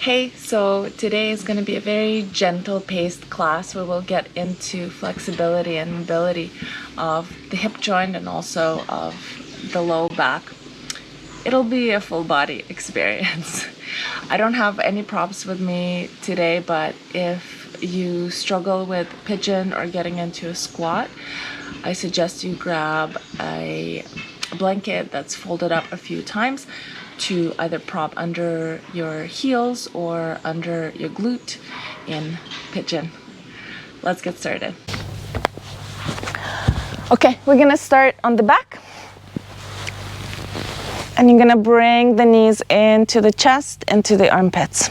Hey, so today is going to be a very gentle paced class where we'll get into flexibility and mobility of the hip joint and also of the low back. It'll be a full body experience. I don't have any props with me today, but if you struggle with pigeon or getting into a squat, I suggest you grab a blanket that's folded up a few times to either prop under your heels or under your glute in pigeon. Let's get started. Okay, we're gonna start on the back. And you're gonna bring the knees into the chest, into the armpits.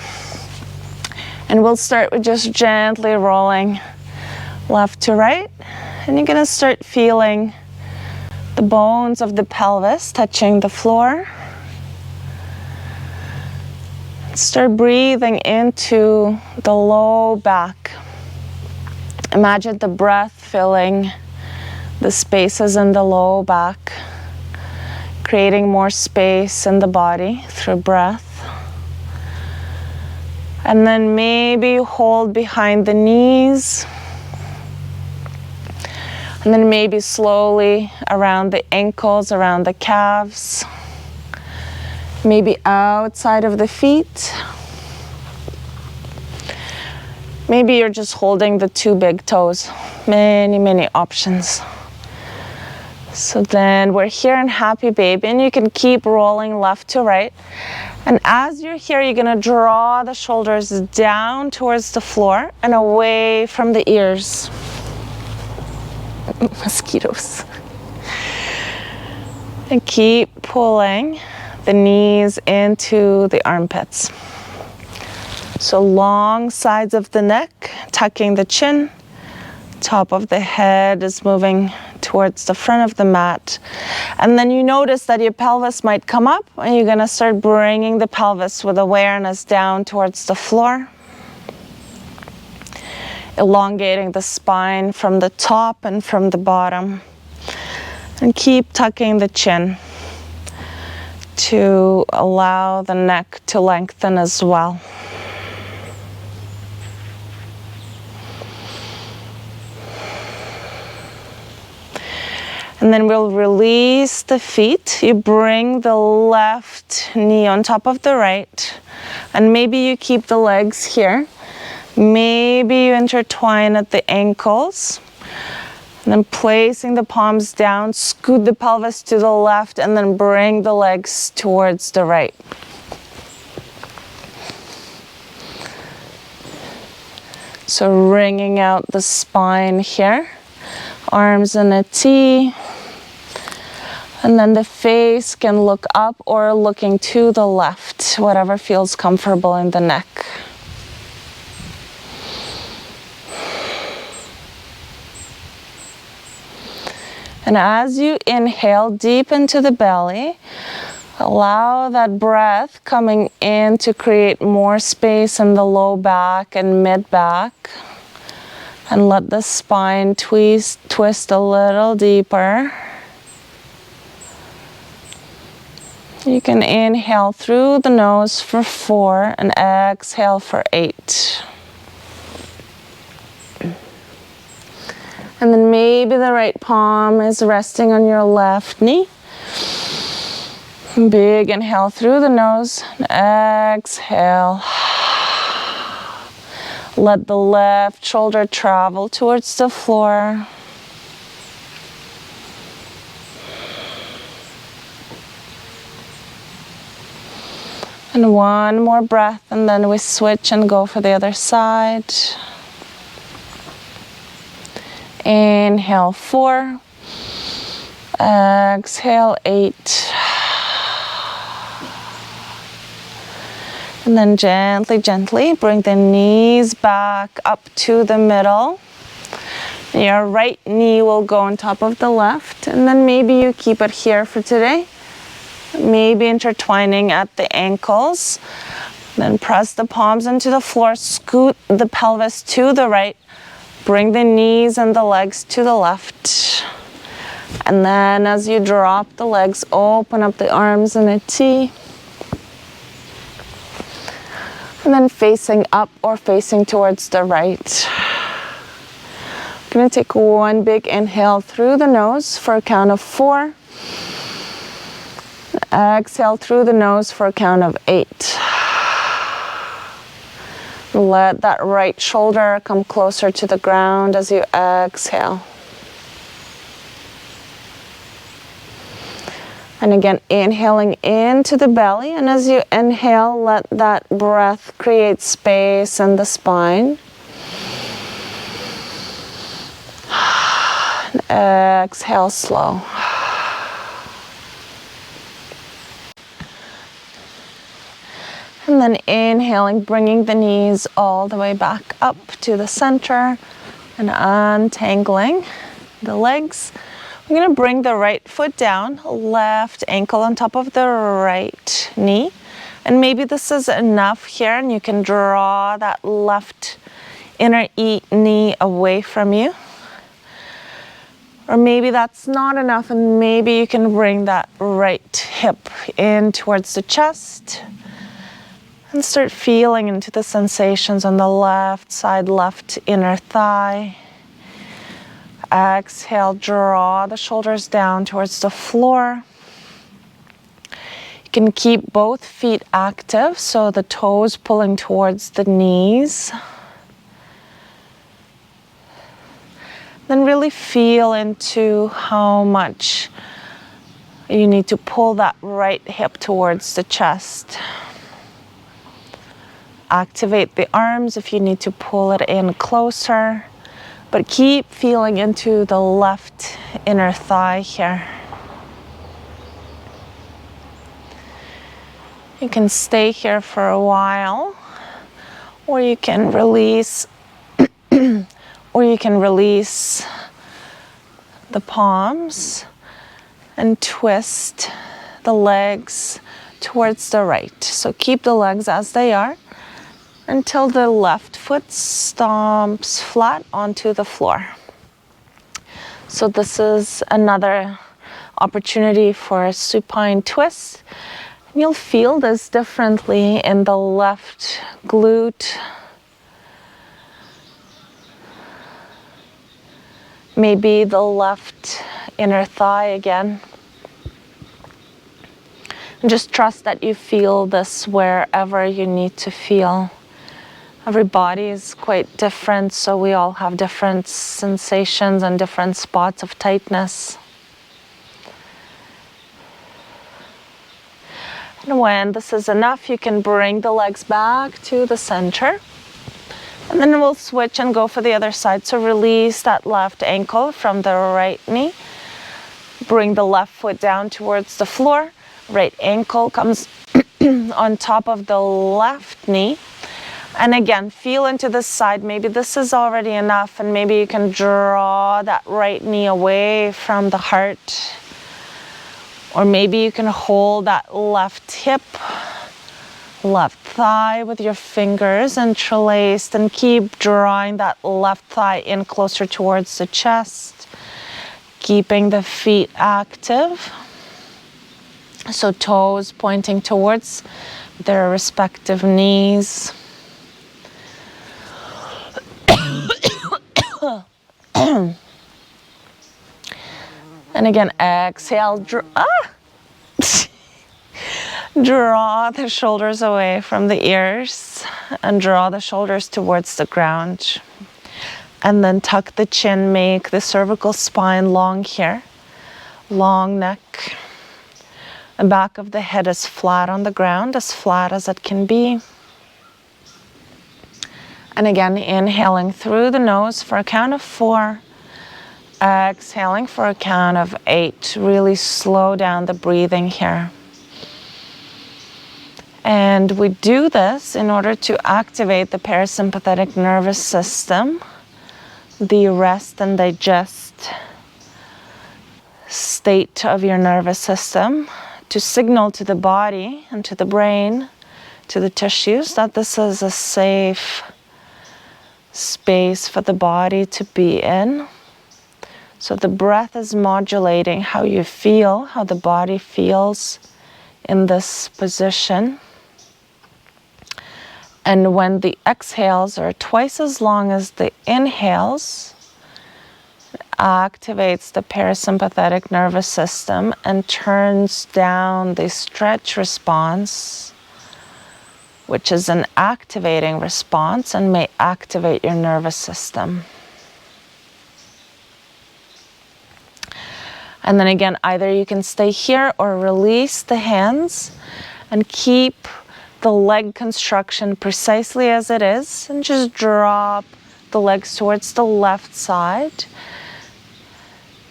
And we'll start with just gently rolling left to right. And you're gonna start feeling the bones of the pelvis touching the floor. Start breathing into the low back. Imagine the breath filling the spaces in the low back, creating more space in the body through breath. And then maybe hold behind the knees. And then maybe slowly around the ankles, around the calves. Maybe outside of the feet. Maybe you're just holding the two big toes. Many options. So then we're here in happy baby, and you can keep rolling left to right. And as you're here, you're gonna draw the shoulders down towards the floor and away from the ears. Mosquitoes. And keep pulling the knees into the armpits. So long sides of the neck, tucking the chin. Top of the head is moving towards the front of the mat. And then you notice that your pelvis might come up, and you're gonna start bringing the pelvis with awareness down towards the floor. Elongating the spine from the top and from the bottom. And keep tucking the chin to allow the neck to lengthen as well. And then we'll release the feet. You bring the left knee on top of the right. And maybe you keep the legs here. Maybe you intertwine at the ankles. And then placing the palms down, scoot the pelvis to the left, and then bring the legs towards the right. So wringing out the spine here. Arms in a T. And then the face can look up or looking to the left, whatever feels comfortable in the neck. And as you inhale deep into the belly, allow that breath coming in to create more space in the low back and mid back. And let the spine twist a little deeper. You can inhale through the nose for 4 and exhale for 8. And then maybe the right palm is resting on your left knee. Big inhale through the nose and exhale. Let the left shoulder travel towards the floor. And one more breath, and then we switch and go for the other side. Inhale 4. Exhale 8. And then gently bring the knees back up to the middle. Your right knee will go on top of the left, and then maybe you keep it here for today. Maybe intertwining at the ankles. Then press the palms into the floor, scoot the pelvis to the right, bring the knees and the legs to the left. And then as you drop the legs, open up the arms in a T. And then facing up or facing towards the right. I'm going to take one big inhale through the nose for a count of 4. Exhale through the nose for a count of 8. Let that right shoulder come closer to the ground as you exhale. And again, inhaling into the belly, and as you inhale, let that breath create space in the spine. And exhale slow. And then inhaling, bringing the knees all the way back up to the center and untangling the legs. I'm going to bring the right foot down, left ankle on top of the right knee. And maybe this is enough here, and you can draw that left inner knee away from you. Or maybe that's not enough, and maybe you can bring that right hip in towards the chest. And start feeling into the sensations on the left side, left inner thigh. Exhale, draw the shoulders down towards the floor. You can keep both feet active, so the toes pulling towards the knees. Then really feel into how much you need to pull that right hip towards the chest. Activate the arms if you need to pull it in closer. But keep feeling into the left inner thigh here. You can stay here for a while, or you can release the palms and twist the legs towards the right. So keep the legs as they are until the left foot stomps flat onto the floor. So this is another opportunity for a supine twist. You'll feel this differently in the left glute. Maybe the left inner thigh again. And just trust that you feel this wherever you need to feel. Every body is quite different, so we all have different sensations and different spots of tightness. And when this is enough, you can bring the legs back to the center. And then we'll switch and go for the other side. So release that left ankle from the right knee. Bring the left foot down towards the floor. Right ankle comes on top of the left knee. And again, feel into this side. Maybe this is already enough, and maybe you can draw that right knee away from the heart. Or maybe you can hold that left hip, left thigh with your fingers interlaced, and keep drawing that left thigh in closer towards the chest, keeping the feet active. So toes pointing towards their respective knees. And again, exhale, draw the shoulders away from the ears and draw the shoulders towards the ground. And then tuck the chin, make the cervical spine long here, long neck. The back of the head is flat on the ground, as flat as it can be. And again, inhaling through the nose for a count of 4. Exhaling for a count of 8. Really slow down the breathing here. And we do this in order to activate the parasympathetic nervous system, the rest and digest state of your nervous system, to signal to the body and to the brain, to the tissues, that this is a safe space for the body to be in. So the breath is modulating how you feel, how the body feels in this position. And when the exhales are twice as long as the inhales, it activates the parasympathetic nervous system and turns down the stretch response, which is an activating response and may activate your nervous system. And then again, either you can stay here or release the hands and keep the leg construction precisely as it is, and just drop the legs towards the left side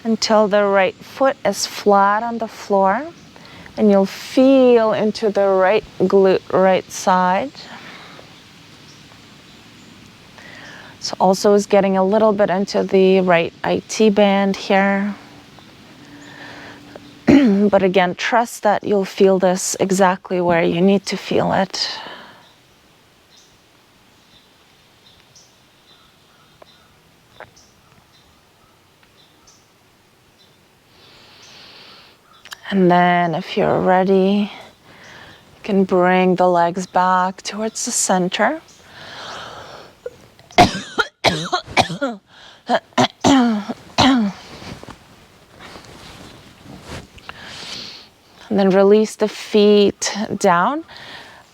until the right foot is flat on the floor, and you'll feel into the right glute, right side. So also is getting a little bit into the right IT band here. But again, trust that you'll feel this exactly where you need to feel it. And then if you're ready, you can bring the legs back towards the center. And then release the feet down.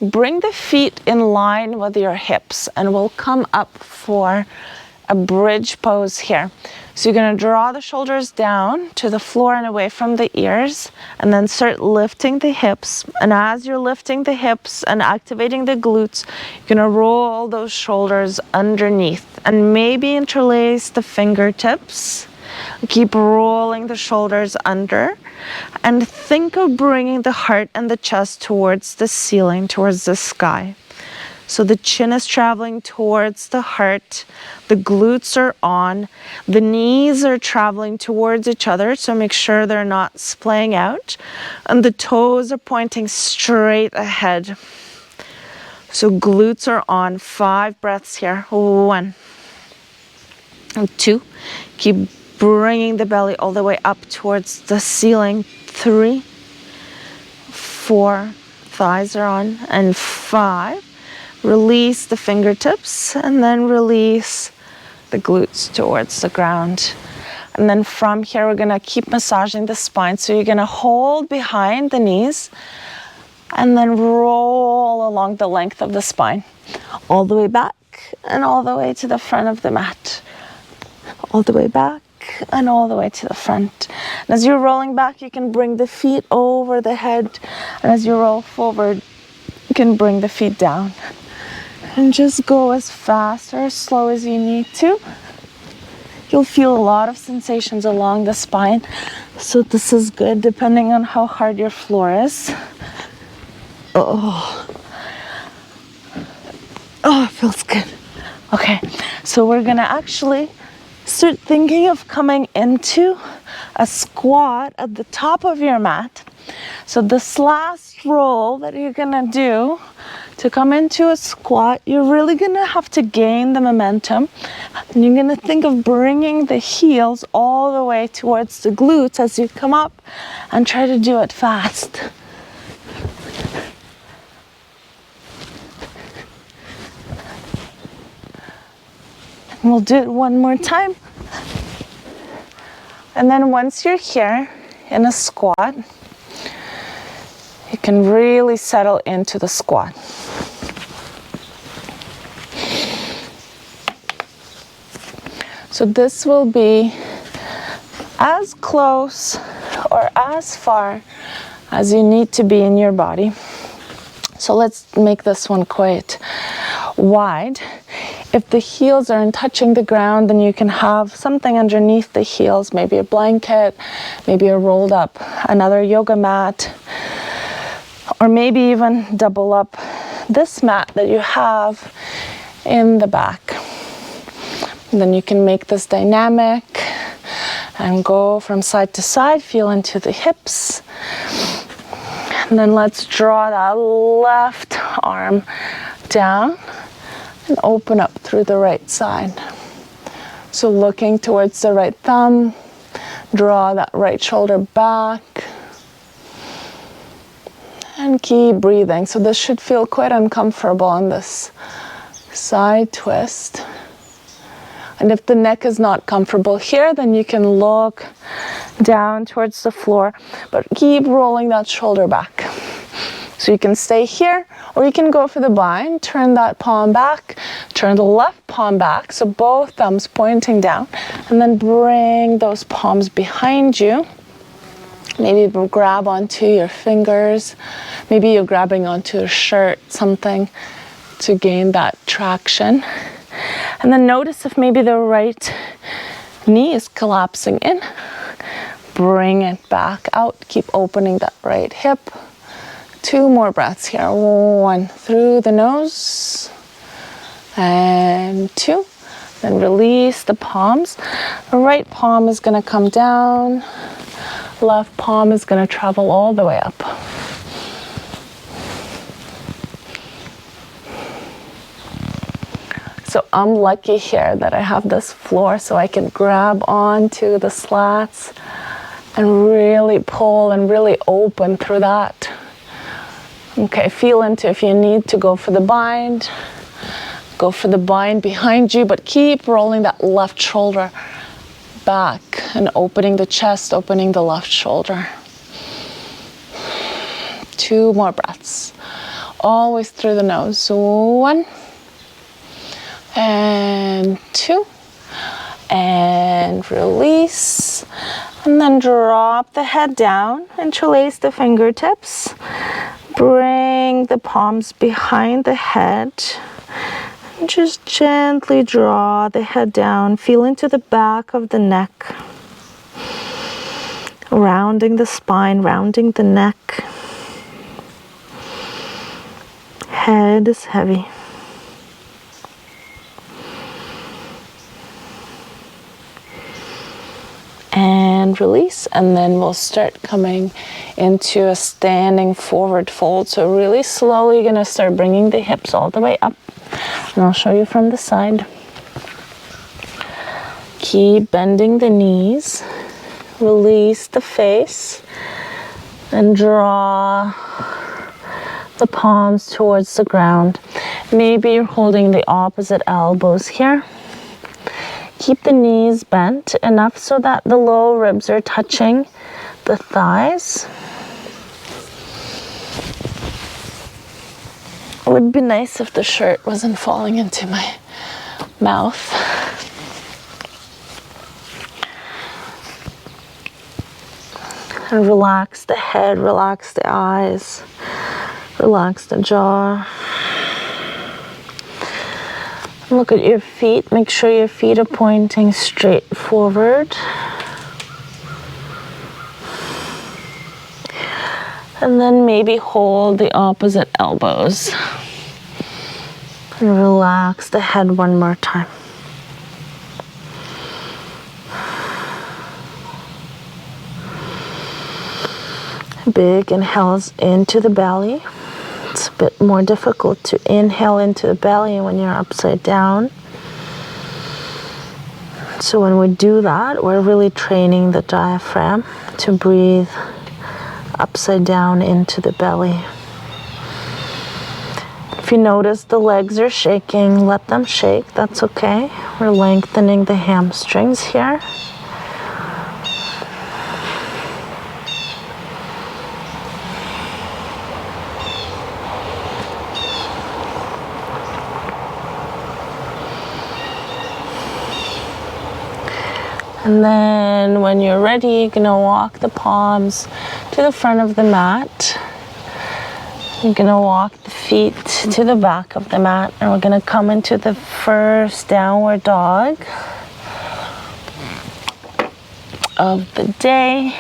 Bring the feet in line with your hips, and we'll come up for a bridge pose here. So you're going to draw the shoulders down to the floor and away from the ears, and then start lifting the hips. And as you're lifting the hips and activating the glutes, you're going to roll those shoulders underneath and maybe interlace the fingertips. Keep rolling the shoulders under, and think of bringing the heart and the chest towards the ceiling, towards the sky. So the chin is traveling towards the heart, the glutes are on, the knees are traveling towards each other, so make sure they're not splaying out, and the toes are pointing straight ahead. So glutes are on. 5 breaths here. 1 and 2. Keep bringing the belly all the way up towards the ceiling. 3, 4, thighs are on, and 5. Release the fingertips, and then release the glutes towards the ground. And then from here, we're gonna keep massaging the spine. So you're gonna hold behind the knees, and then roll along the length of the spine, all the way back, and all the way to the front of the mat. All the way back, and all the way to the front. And as you're rolling back, you can bring the feet over the head, and as you roll forward, you can bring the feet down. And just go as fast or as slow as you need to. You'll feel a lot of sensations along the spine, so this is good depending on how hard your floor is. Oh, it feels good. Okay, so we're gonna actually start thinking of coming into a squat at the top of your mat. So this last roll that you're gonna do to come into a squat, you're really gonna have to gain the momentum, and you're gonna think of bringing the heels all the way towards the glutes as you come up, and try to do it fast. And we'll do it one more time. And then once you're here in a squat, you can really settle into the squat. So this will be as close or as far as you need to be in your body. So let's make this one quite wide. If the heels aren't touching the ground, then you can have something underneath the heels, maybe a blanket, maybe a rolled up, another yoga mat, or maybe even double up this mat that you have in the back. And then you can make this dynamic and go from side to side, feel into the hips. And then let's draw that left arm down and open up through the right side. So looking towards the right thumb, draw that right shoulder back, And keep breathing. So this should feel quite uncomfortable on this side twist. And if the neck is not comfortable here, then you can look down towards the floor, but keep rolling that shoulder back. So you can stay here, or you can go for the bind, turn that palm back, turn the left palm back, so both thumbs pointing down, and then bring those palms behind you. Maybe grab onto your fingers, maybe you're grabbing onto a shirt, something to gain that traction. And then notice if maybe the right knee is collapsing in. Bring it back out. Keep opening that right hip. 2 more breaths here. 1 through the nose. And 2. Then release the palms. The right palm is going to come down. Left palm is going to travel all the way up. So I'm lucky here that I have this floor so I can grab onto the slats and really pull and really open through that. Okay, feel into if you need to go for the bind. Go for the bind behind you, but keep rolling that left shoulder back and opening the chest, opening the left shoulder. 2 more breaths. Always through the nose. So 1. And 2, and release, and then drop the head down, interlace the fingertips, bring the palms behind the head, and just gently draw the head down, feel into the back of the neck, rounding the spine, rounding the neck. Head is heavy. And release, and then we'll start coming into a standing forward fold. So really slowly you're going to start bringing the hips all the way up, and I'll show you from the side. Keep bending the knees, release the face, and draw the palms towards the ground. Maybe you're holding the opposite elbows here. Keep the knees bent enough so that the low ribs are touching the thighs. It would be nice if the shirt wasn't falling into my mouth. And relax the head, relax the eyes, relax the jaw. Look at your feet. Make sure your feet are pointing straight forward. And then maybe hold the opposite elbows. And relax the head one more time. Big inhales into the belly. It's a bit more difficult to inhale into the belly when you're upside down. So when we do that, we're really training the diaphragm to breathe upside down into the belly. If you notice the legs are shaking, let them shake. That's okay. We're lengthening the hamstrings here. And then when you're ready, you're gonna walk the palms to the front of the mat. You're gonna walk the feet to the back of the mat, and we're gonna come into the first downward dog of the day.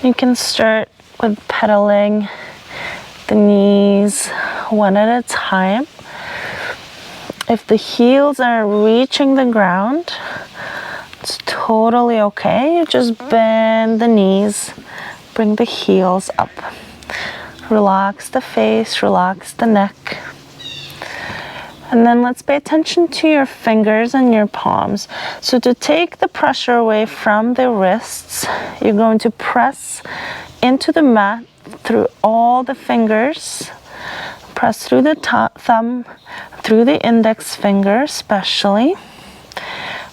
You can start with pedaling the knees one at a time. If the heels are reaching the ground, it's totally okay. You just bend the knees, bring the heels up. Relax the face, relax the neck. And then let's pay attention to your fingers and your palms. So to take the pressure away from the wrists, you're going to press into the mat through all the fingers. Press through the thumb, through the index finger especially.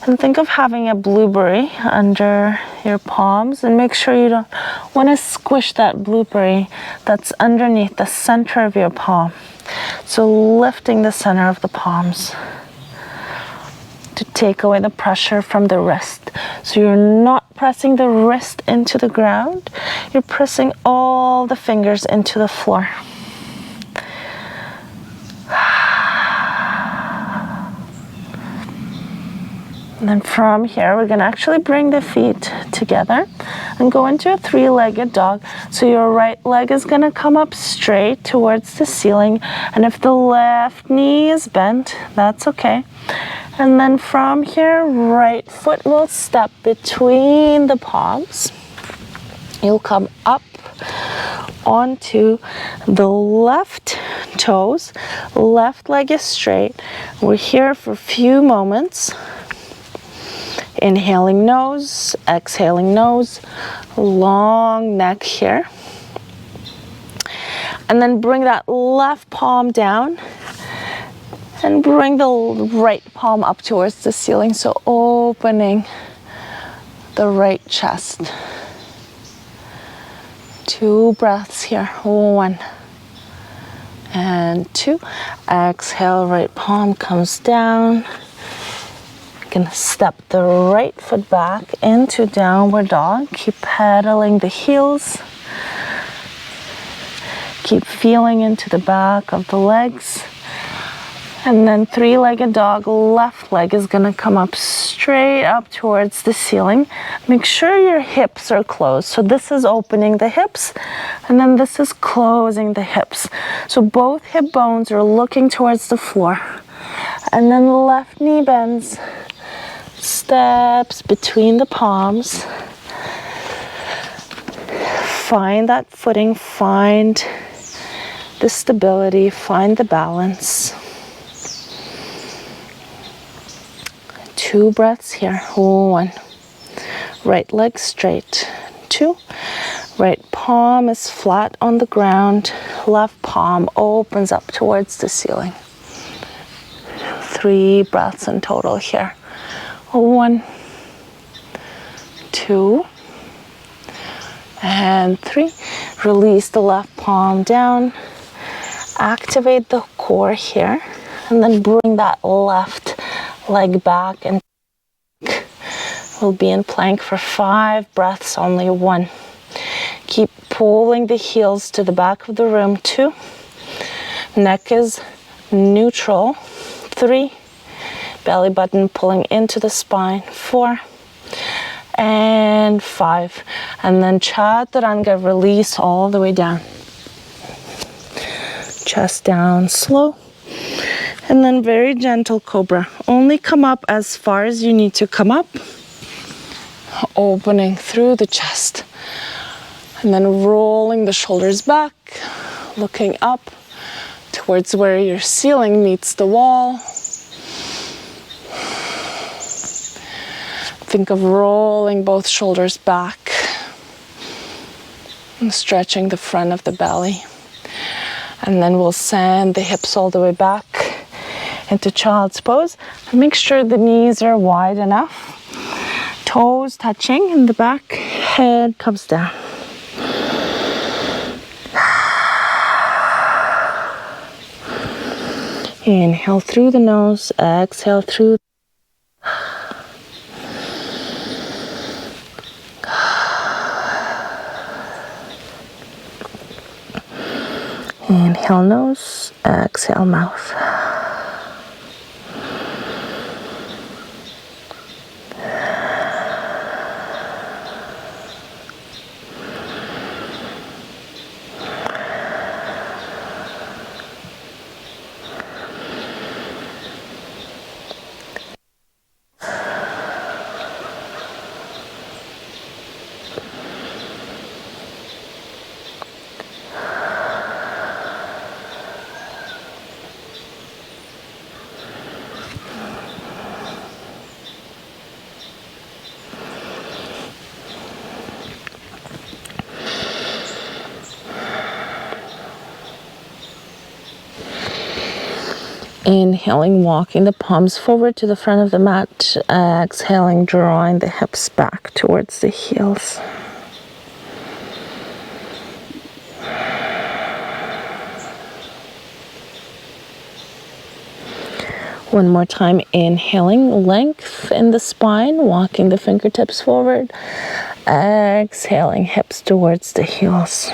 And think of having a blueberry under your palms, and make sure you don't want to squish that blueberry that's underneath the center of your palm. So lifting the center of the palms to take away the pressure from the wrist. So you're not pressing the wrist into the ground, you're pressing all the fingers into the floor. And then from here, we're going to actually bring the feet together and go into a three-legged dog. So your right leg is going to come up straight towards the ceiling. And if the left knee is bent, that's okay. And then from here, right foot will step between the palms. You'll come up onto the left toes. Left leg is straight. We're here for a few moments. Inhaling nose, exhaling nose, long neck here. And then bring that left palm down and bring the right palm up towards the ceiling. So opening the right chest. 2 breaths here. 1 and 2. Exhale, right palm comes down. Gonna step the right foot back into downward dog. Keep pedaling the heels. Keep feeling into the back of the legs. And then three-legged dog, left leg is gonna come up straight up towards the ceiling. Make sure your hips are closed. So this is opening the hips, and then this is closing the hips. So both hip bones are looking towards the floor. And then the left knee bends. Steps between the palms. Find that footing, find the stability, find the balance. 2 breaths here. 1. Right leg straight. 2. Right palm is flat on the ground. Left palm opens up towards the ceiling. 3 breaths in total here. 1, 2, and 3. Release the left palm down. Activate the core here, and then bring that left leg back, and we'll be in plank for 5 breaths, only 1. Keep pulling the heels to the back of the room. 2. Neck is neutral. 3. Belly button pulling into the spine. 4 and 5. And then chaturanga, release all the way down. Chest down slow. And then very gentle cobra. Only come up as far as you need to come up. Opening through the chest. And then rolling the shoulders back. Looking up towards where your ceiling meets the wall. Think of rolling both shoulders back and stretching the front of the belly. And then we'll send the hips all the way back into child's pose. And make sure the knees are wide enough. Toes touching in the back, head comes down. Inhale through the nose, exhale through. Inhale nose, exhale mouth. Inhaling, walking the palms forward to the front of the mat. Exhaling, drawing the hips back towards the heels. One more time, inhaling, length in the spine, walking the fingertips forward. Exhaling, hips towards the heels.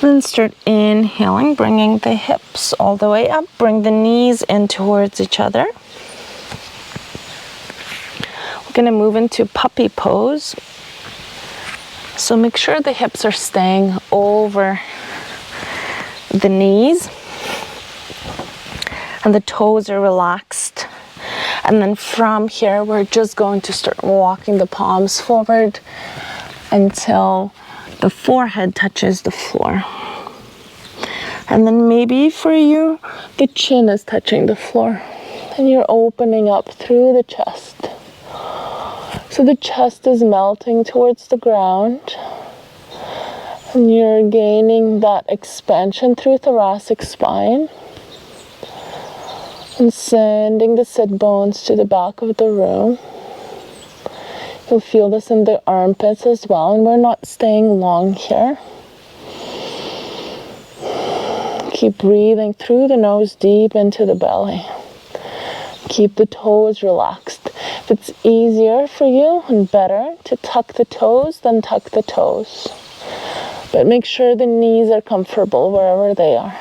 Then start inhaling, bringing the hips all the way up. Bring the knees in towards each other. We're going to move into puppy pose. So make sure the hips are staying over the knees and the toes are relaxed. And then from here, we're just going to start walking the palms forward until the forehead touches the floor. And then maybe for you, the chin is touching the floor. And you're opening up through the chest. So the chest is melting towards the ground. And you're gaining that expansion through thoracic spine. And sending the sit bones to the back of the room. You'll feel this in the armpits as well, and we're not staying long here. Keep breathing through the nose deep into the belly. Keep the toes relaxed. If it's easier for you and better to tuck the toes, then tuck the toes. But make sure the knees are comfortable wherever they are.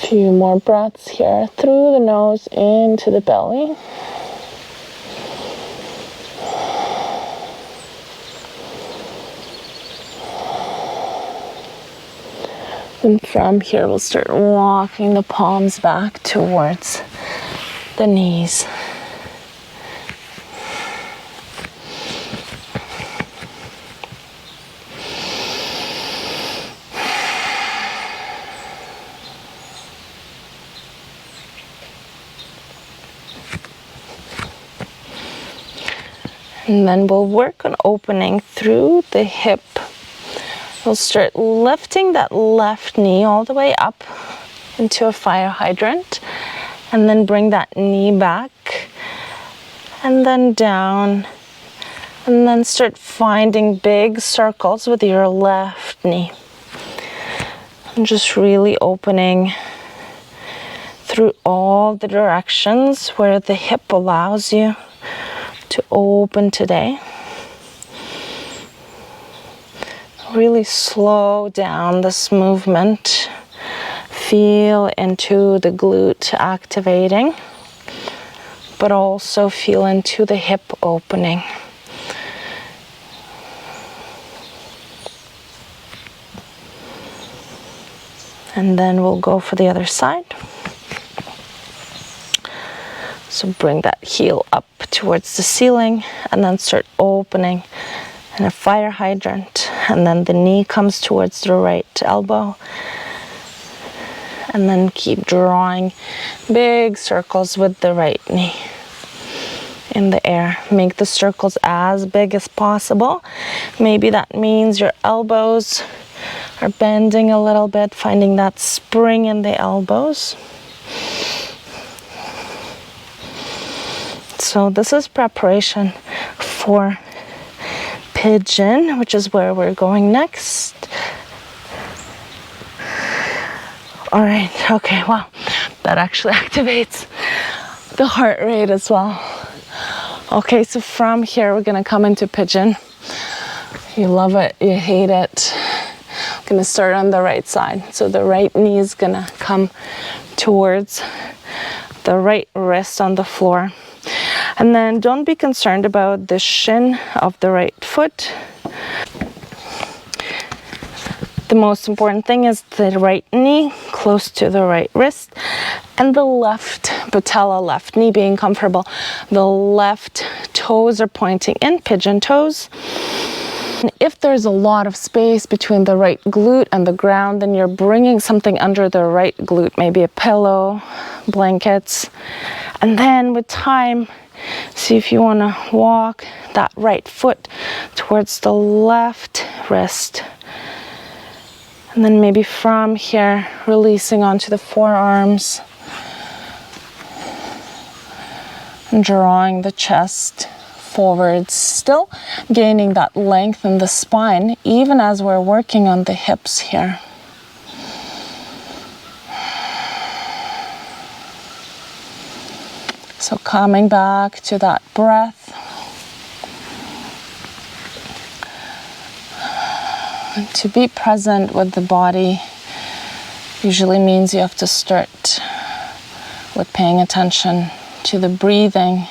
Few more breaths here through the nose into the belly. And from here we'll start walking the palms back towards the knees. And then we'll work on opening through the hip. We'll start lifting that left knee all the way up into a fire hydrant. And then bring that knee back. And then down. And then start finding big circles with your left knee. And just really opening through all the directions where the hip allows you to open today. Really slow down this movement. Feel into the glute activating, but also feel into the hip opening. And then we'll go for the other side. So bring that heel up towards the ceiling and then start opening in a fire hydrant. And then the knee comes towards the right elbow. And then keep drawing big circles with the right knee in the air. Make the circles as big as possible. Maybe that means your elbows are bending a little bit, finding that spring in the elbows. So this is preparation for pigeon, which is where we're going next. All right, okay, wow, that actually activates the heart rate as well. Okay, so from here, we're gonna come into pigeon. You love it, you hate it. I'm gonna start on the right side. So the right knee is gonna come towards the right wrist on the floor. And then don't be concerned about the shin of the right foot. The most important thing is the right knee close to the right wrist and the left patella, left knee being comfortable. The left toes are pointing in, pigeon toes. And if there's a lot of space between the right glute and the ground, then you're bringing something under the right glute, maybe a pillow, blankets. And then with time, see if you want to walk that right foot towards the left wrist. And then maybe from here, releasing onto the forearms and drawing the chest forward, still gaining that length in the spine, even as we're working on the hips here. So coming back to that breath. And to be present with the body usually means you have to start with paying attention to the breathing.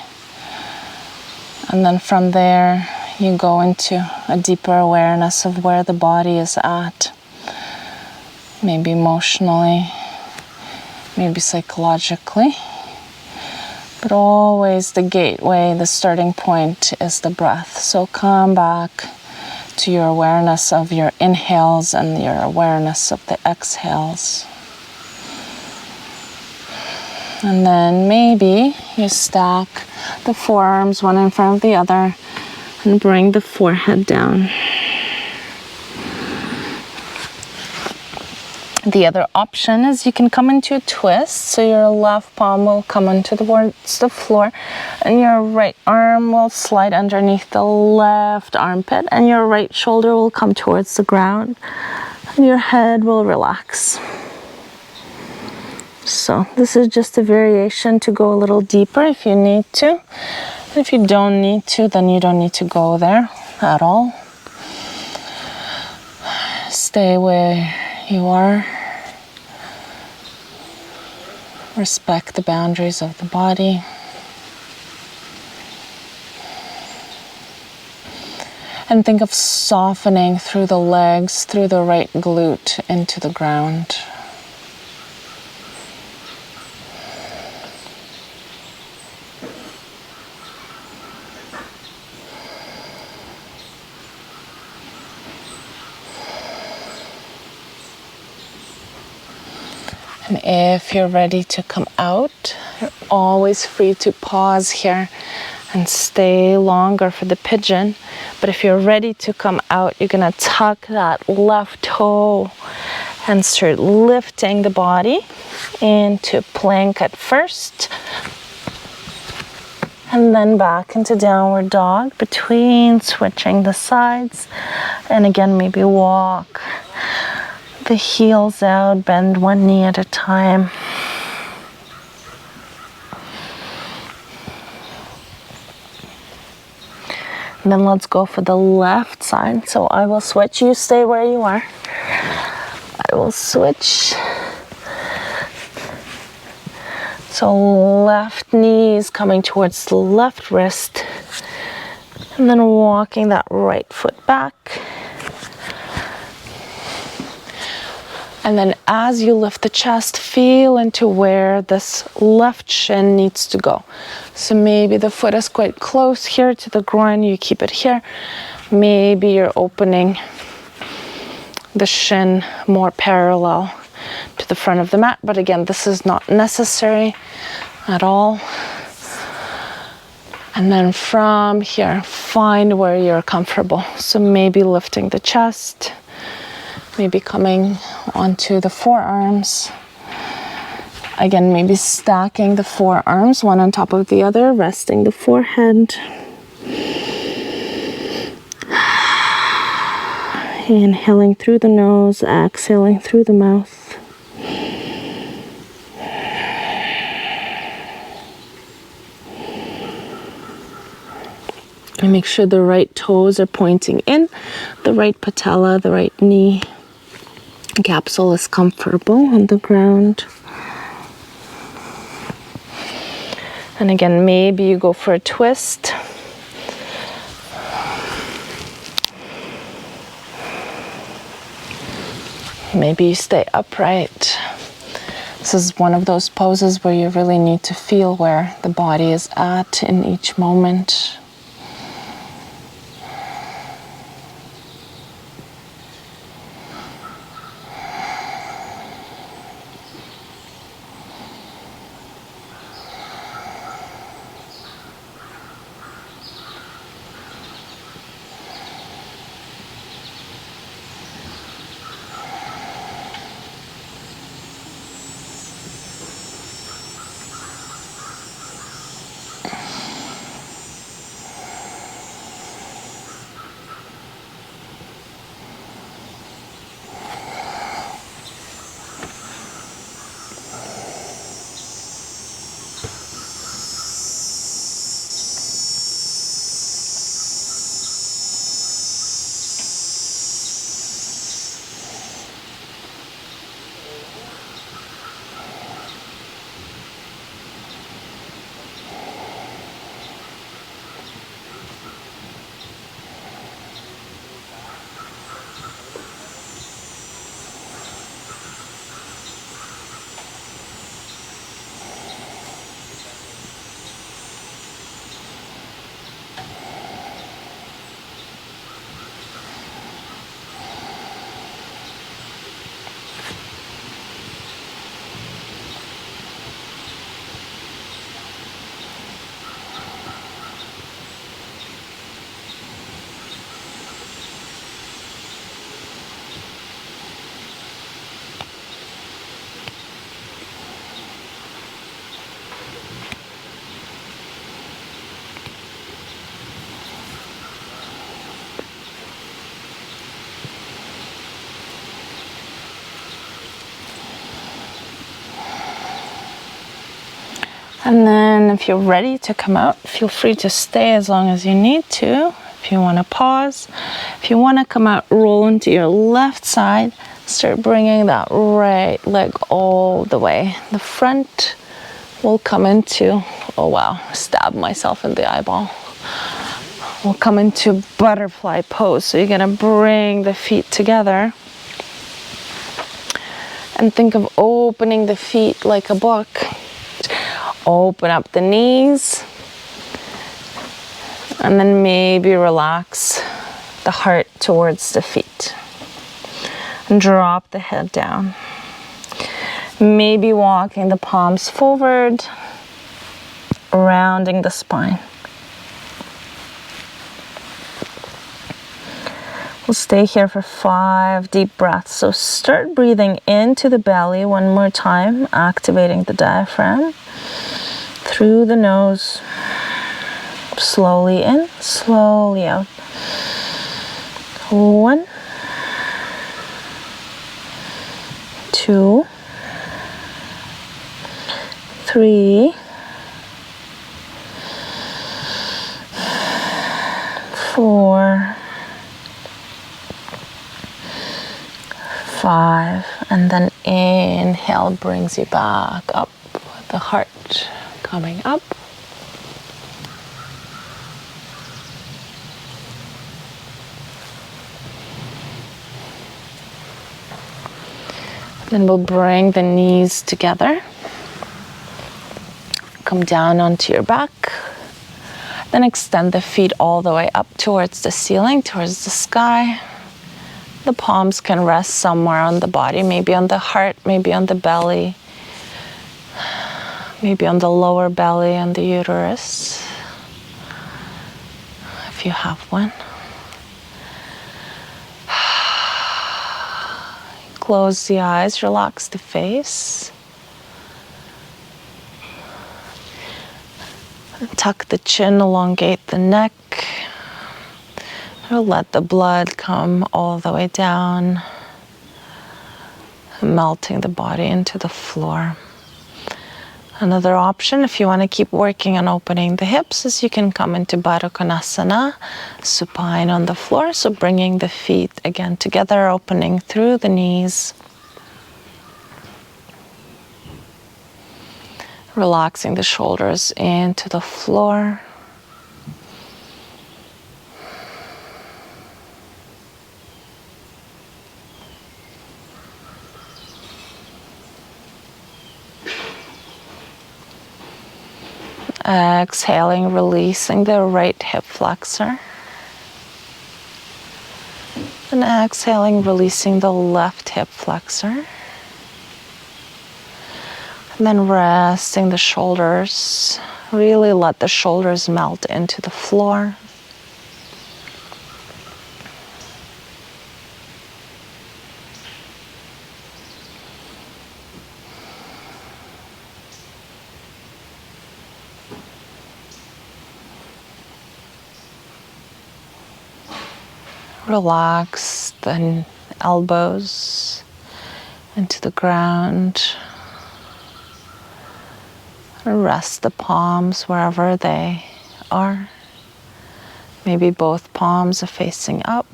And then from there, you go into a deeper awareness of where the body is at. Maybe emotionally, maybe psychologically. But always the gateway, the starting point is the breath. So come back to your awareness of your inhales and your awareness of the exhales. And then maybe you stack the forearms one in front of the other and bring the forehead down. The other option is you can come into a twist, so your left palm will come onto towards the floor and your right arm will slide underneath the left armpit and your right shoulder will come towards the ground and your head will relax. So this is just a variation to go a little deeper if you need to. And if you don't need to, then you don't need to go there at all. Stay where you are. Respect the boundaries of the body. And think of softening through the legs, through the right glute into the ground. And if you're ready to come out, you're always free to pause here and stay longer for the pigeon. But if you're ready to come out, you're gonna tuck that left toe and start lifting the body into plank at first. And then back into downward dog between switching the sides. And again, maybe walk the heels out, bend one knee at a time. And then let's go for the left side. So I will switch, you stay where you are. I will switch. So left knee is coming towards the left wrist. And then walking that right foot back. And then as you lift the chest, feel into where this left shin needs to go. So maybe the foot is quite close here to the groin, you keep it here. Maybe you're opening the shin more parallel to the front of the mat, but again, this is not necessary at all. And then from here, find where you're comfortable. So maybe lifting the chest, maybe coming onto the forearms. Again, maybe stacking the forearms one on top of the other, resting the forehead. Inhaling through the nose, exhaling through the mouth. And make sure the right toes are pointing in, the right patella, the right knee capsule is comfortable on the ground. And again, maybe you go for a twist. Maybe you stay upright. This is one of those poses where you really need to feel where the body is at in each moment. And then if you're ready to come out, feel free to stay as long as you need to. If you want to pause, if you want to come out, roll into your left side, start bringing that right leg all the way. The front will come into, oh wow, stab myself in the eyeball. We'll come into butterfly pose. So you're gonna bring the feet together and think of opening the feet like a book. Open up the knees and then maybe relax the heart towards the feet and drop the head down. Maybe walking the palms forward, rounding the spine. We'll stay here for 5 deep breaths. So start breathing into the belly one more time, activating the diaphragm through the nose. Slowly in, slowly out. 1, 2, 3, 4, 5, and then inhale brings you back up, the heart coming up. Then we'll bring the knees together. Come down onto your back. Then extend the feet all the way up towards the ceiling, towards the sky. The palms can rest somewhere on the body, maybe on the heart, maybe on the belly, maybe on the lower belly and the uterus, if you have one. Close the eyes, relax the face. Tuck the chin, elongate the neck. Or let the blood come all the way down, melting the body into the floor. Another option, if you want to keep working on opening the hips, is you can come into Baddha Konasana, supine on the floor. So bringing the feet again together, opening through the knees. Relaxing the shoulders into the floor. Exhaling, releasing the right hip flexor. And exhaling, releasing the left hip flexor. And then resting the shoulders. Really let the shoulders melt into the floor. Relax the elbows into the ground. Rest the palms wherever they are. Maybe both palms are facing up.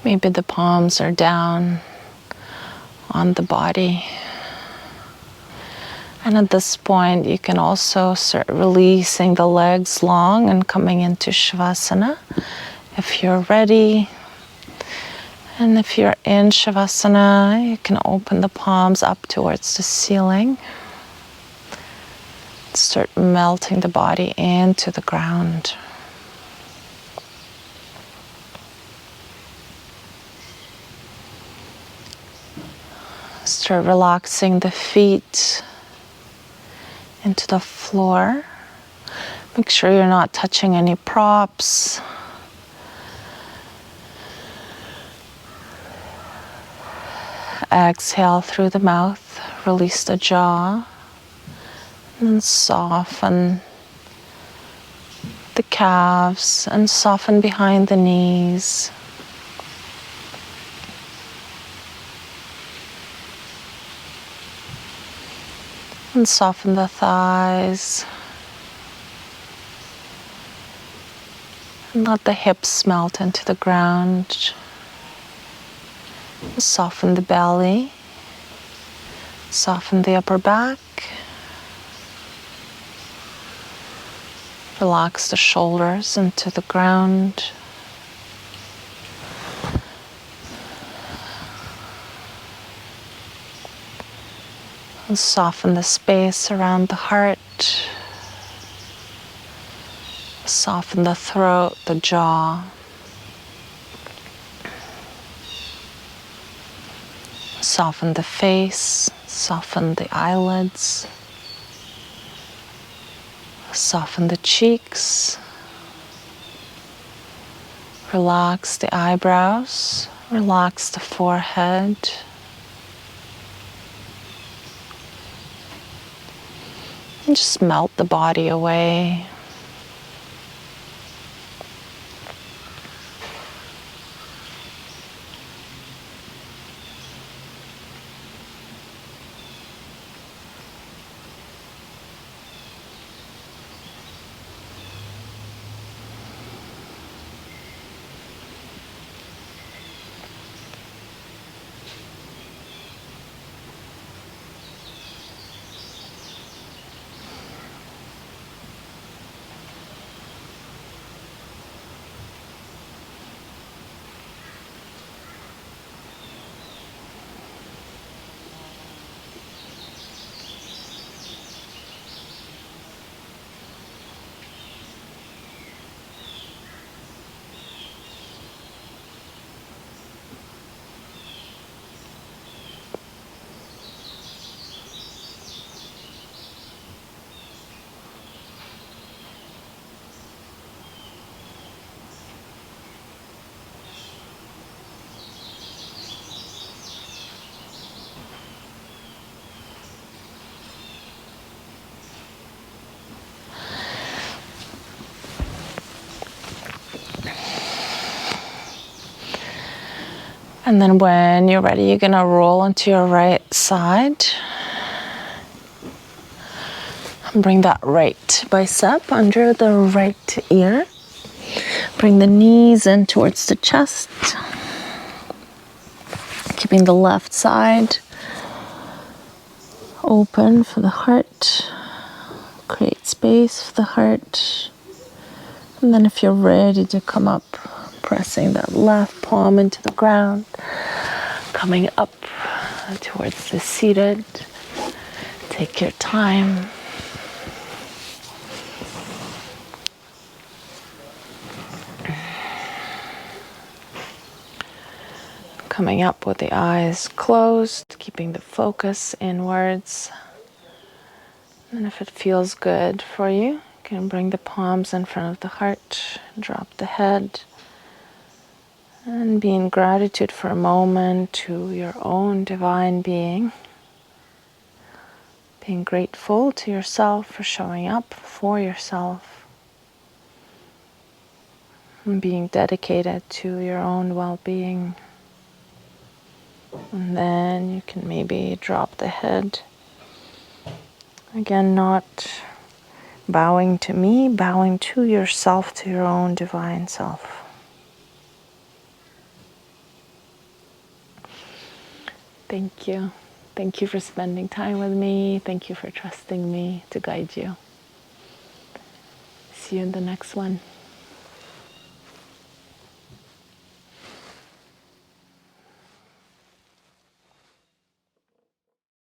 Maybe the palms are down on the body. And at this point, you can also start releasing the legs long and coming into Shavasana if you're ready. And if you're in Shavasana, you can open the palms up towards the ceiling. Start melting the body into the ground. Start relaxing the feet into the floor. Make sure you're not touching any props. Exhale through the mouth, release the jaw, and soften the calves and soften behind the knees. And soften the thighs. And let the hips melt into the ground. Soften the belly. Soften the upper back. Relax the shoulders into the ground. And soften the space around the heart. Soften the throat, the jaw. Soften the face, soften the eyelids. Soften the cheeks. Relax the eyebrows. Relax the forehead. And just melt the body away. And then when you're ready, you're gonna roll onto your right side. And bring that right bicep under the right ear. Bring the knees in towards the chest. Keeping the left side open for the heart. Create space for the heart. And then if you're ready to come up, pressing that left palm into the ground, coming up towards the seated. Take your time. Coming up with the eyes closed, keeping the focus inwards. And if it feels good for you, you can bring the palms in front of the heart, drop the head, and be in gratitude for a moment to your own divine being. Being grateful to yourself for showing up for yourself. And being dedicated to your own well-being. And then you can maybe drop the head. Again, not bowing to me, bowing to yourself, to your own divine self. Thank you. Thank you for spending time with me. Thank you for trusting me to guide you. See you in the next one.